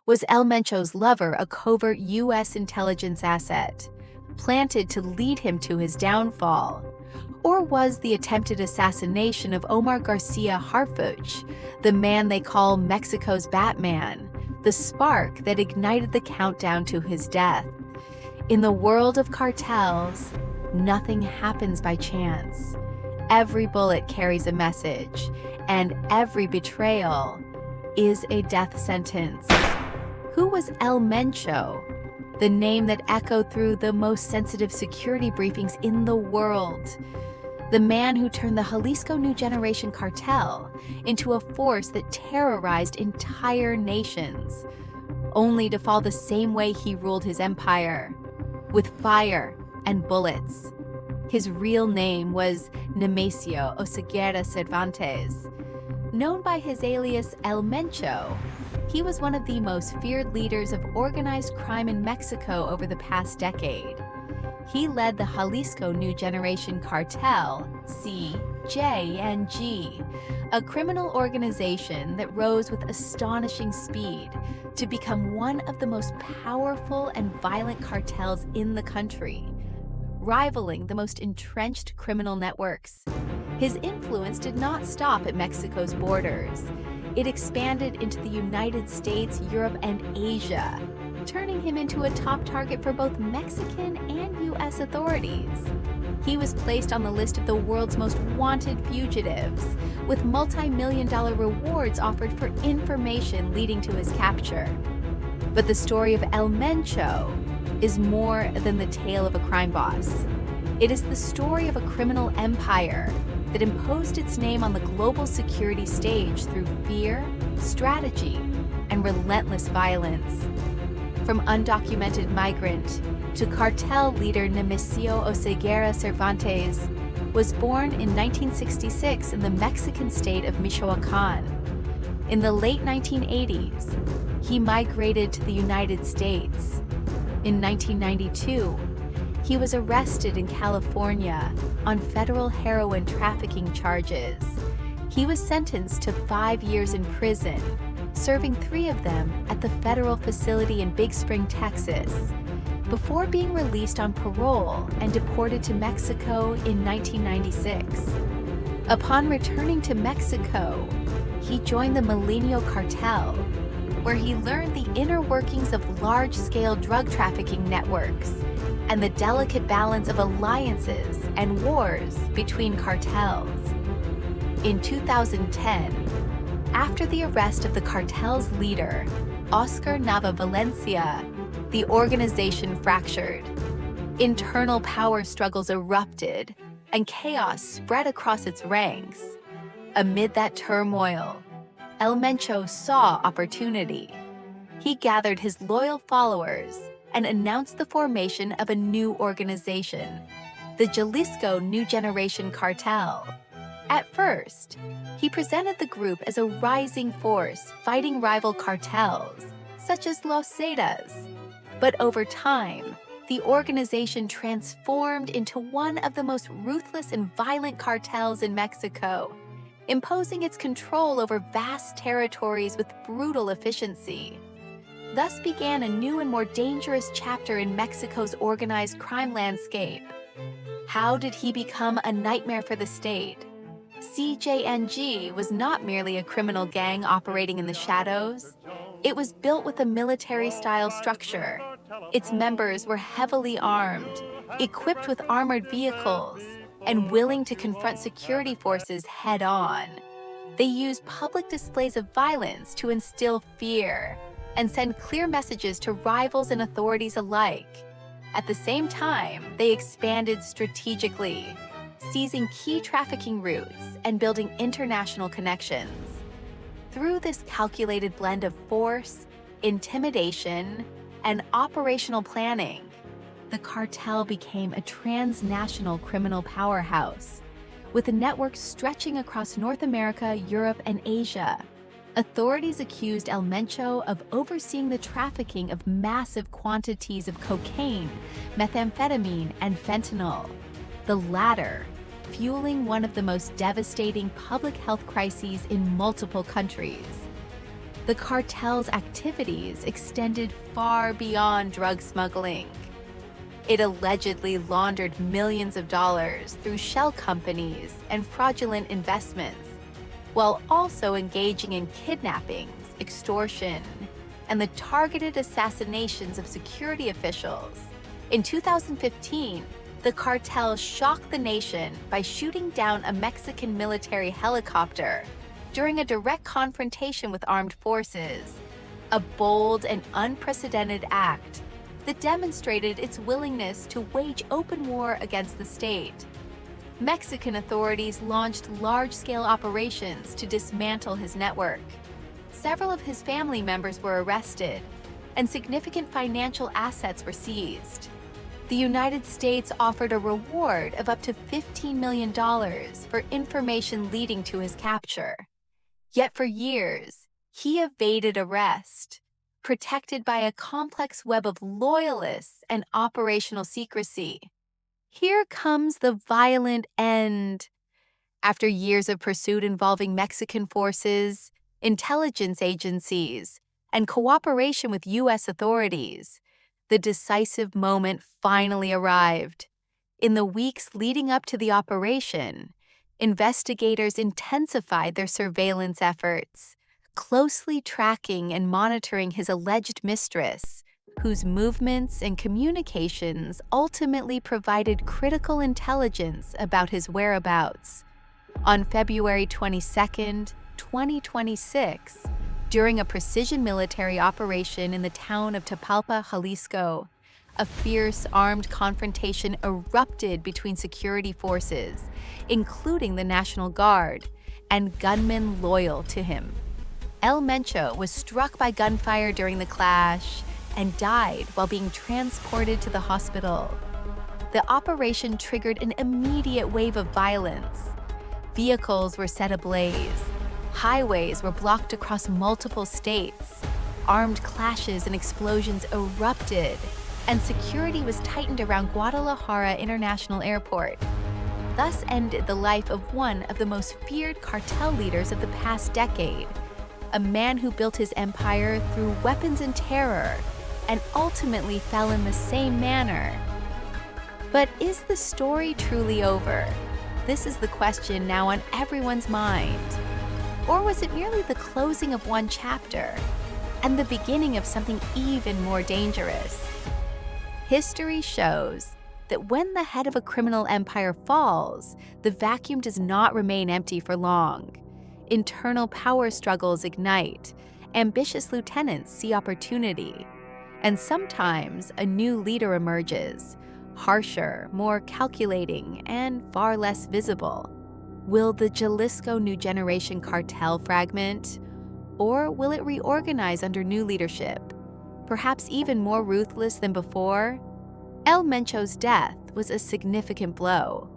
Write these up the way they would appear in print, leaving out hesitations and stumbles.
Was El Mencho's lover a covert U.S. intelligence asset, planted to lead him to his downfall? Or was the attempted assassination of Omar Garcia Harfuch, the man they call Mexico's Batman, the spark that ignited the countdown to his death? In the world of cartels, nothing happens by chance. Every bullet carries a message, and every betrayal is a death sentence. Who was El Mencho? The name that echoed through the most sensitive security briefings in the world. The man who turned the Jalisco New Generation Cartel into a force that terrorized entire nations, only to fall the same way he ruled his empire, with fire and bullets. His real name was Nemesio Oseguera Cervantes. Known by his alias El Mencho, he was one of the most feared leaders of organized crime in Mexico over the past decade. He led the Jalisco New Generation Cartel, CJNG, a criminal organization that rose with astonishing speed to become one of the most powerful and violent cartels in the country, rivaling the most entrenched criminal networks. His influence did not stop at Mexico's borders. It expanded into the United States, Europe, and Asia, turning him into a top target for both Mexican and U.S. authorities. He was placed on the list of the world's most wanted fugitives, with multi-million-dollar rewards offered for information leading to his capture. But the story of El Mencho is more than the tale of a crime boss. It is the story of a criminal empire that imposed its name on the global security stage through fear, strategy, and relentless violence. From undocumented migrant to cartel leader Nemesio Oseguera Cervantes was born in 1966 in the Mexican state of Michoacán. In the late 1980s, he migrated to the United States. In 1992, he was arrested in California on federal heroin trafficking charges. He was sentenced to 5 years in prison, serving 3 of them at the federal facility in Big Spring, Texas, before being released on parole and deported to Mexico in 1996. Upon returning to Mexico, he joined the Milenio Cartel, where he learned the inner workings of large-scale drug trafficking networks and the delicate balance of alliances and wars between cartels. In 2010, after the arrest of the cartel's leader, Oscar Nava Valencia, the organization fractured. Internal power struggles erupted, and chaos spread across its ranks. Amid that turmoil, El Mencho saw opportunity. He gathered his loyal followers and announced the formation of a new organization, the Jalisco New Generation Cartel. At first, he presented the group as a rising force fighting rival cartels, such as Los Zetas. But over time, the organization transformed into one of the most ruthless and violent cartels in Mexico, imposing its control over vast territories with brutal efficiency. Thus began a new and more dangerous chapter in Mexico's organized crime landscape. How did he become a nightmare for the state? CJNG was not merely a criminal gang operating in the shadows. It was built with a military-style structure. Its members were heavily armed, equipped with armored vehicles, and willing to confront security forces head-on. They used public displays of violence to instill fear and send clear messages to rivals and authorities alike. At the same time, they expanded strategically, seizing key trafficking routes and building international connections. Through this calculated blend of force, intimidation, and operational planning, the cartel became a transnational criminal powerhouse, with a network stretching across North America, Europe, and Asia. Authorities accused El Mencho of overseeing the trafficking of massive quantities of cocaine, methamphetamine, and fentanyl, the latter fueling one of the most devastating public health crises in multiple countries. The cartel's activities extended far beyond drug smuggling. It allegedly laundered millions of dollars through shell companies and fraudulent investments, while also engaging in kidnappings, extortion, and the targeted assassinations of security officials. In 2015, the cartel shocked the nation by shooting down a Mexican military helicopter during a direct confrontation with armed forces, a bold and unprecedented act that demonstrated its willingness to wage open war against the state. Mexican authorities launched large-scale operations to dismantle his network. Several of his family members were arrested, and significant financial assets were seized. The United States offered a reward of up to $15 million for information leading to his capture. Yet for years, he evaded arrest, protected by a complex web of loyalists and operational secrecy. Here comes the violent end. After years of pursuit involving Mexican forces, intelligence agencies, and cooperation with U.S. authorities, the decisive moment finally arrived. In the weeks leading up to the operation, investigators intensified their surveillance efforts, closely tracking and monitoring his alleged mistress, whose movements and communications ultimately provided critical intelligence about his whereabouts. On February 22, 2026, during a precision military operation in the town of Tapalpa, Jalisco, a fierce armed confrontation erupted between security forces, including the National Guard, and gunmen loyal to him. El Mencho was struck by gunfire during the clash and died while being transported to the hospital. The operation triggered an immediate wave of violence. Vehicles were set ablaze, highways were blocked across multiple states, armed clashes and explosions erupted, and security was tightened around Guadalajara International Airport. Thus ended the life of one of the most feared cartel leaders of the past decade, a man who built his empire through weapons and terror, and ultimately fell in the same manner. But is the story truly over? This is the question now on everyone's mind. Or was it merely the closing of one chapter and the beginning of something even more dangerous? History shows that when the head of a criminal empire falls, the vacuum does not remain empty for long. Internal power struggles ignite, ambitious lieutenants see opportunity, and sometimes a new leader emerges, harsher, more calculating, and far less visible. Will the Jalisco New Generation Cartel fragment, or will it reorganize under new leadership, perhaps even more ruthless than before? El Mencho's death was a significant blow.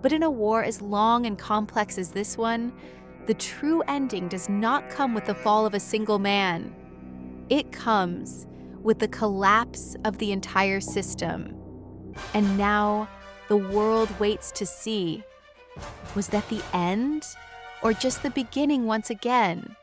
But in a war as long and complex as this one, the true ending does not come with the fall of a single man. It comes with the collapse of the entire system. And now, the world waits to see. Was that the end? Or just the beginning once again?